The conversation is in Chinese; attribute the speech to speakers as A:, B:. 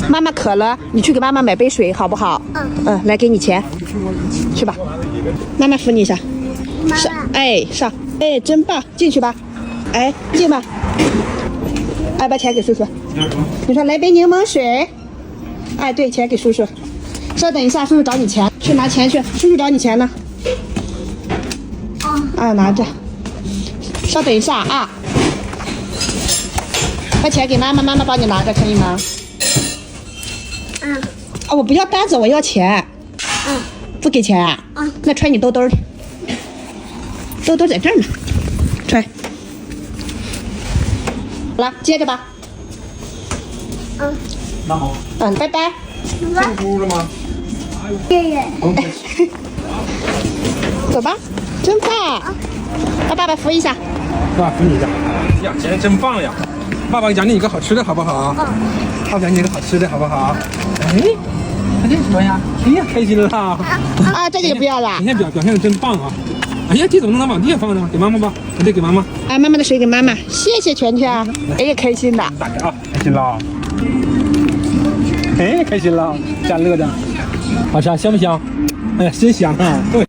A: 妈妈渴了，你去给妈妈买杯水好不好？来给你钱，去吧。妈妈扶你一下。上，哎，上，哎，真棒，进去吧。哎，进吧。哎，把钱给叔叔。你说来杯柠檬水。哎，对，钱给叔叔。稍等一下，叔叔找你钱，去拿钱去。叔叔找你钱呢。哎，拿着。稍等一下啊。把钱给妈妈，妈妈帮你拿着，可以吗？啊，我不要单子，我要钱。不给钱啊？那揣你兜兜里。兜兜在这儿呢，揣。好了，接着吧。
B: 那好。
A: 拜拜。
B: 进屋了吗？
C: 爷爷。
A: 走吧，真棒！把爸爸扶一下。
B: 爸爸扶你一下。呀，今天真棒呀！爸爸奖励你个好吃的，好不好？爸爸奖励你个好吃的，好不好？哎，这是什么呀？哎呀，开心了！
A: 啊，这个也不要了。
B: 今天表现的真棒啊！哎呀，这怎么能往地下放呢？给妈妈吧，我得给妈妈。
A: 哎，妈妈的水给妈妈，谢谢全全。哎呀，开心的。
B: 打开啊，开心了。哎，开心了，家乐的，好吃啊，香不香？哎呀，真香啊！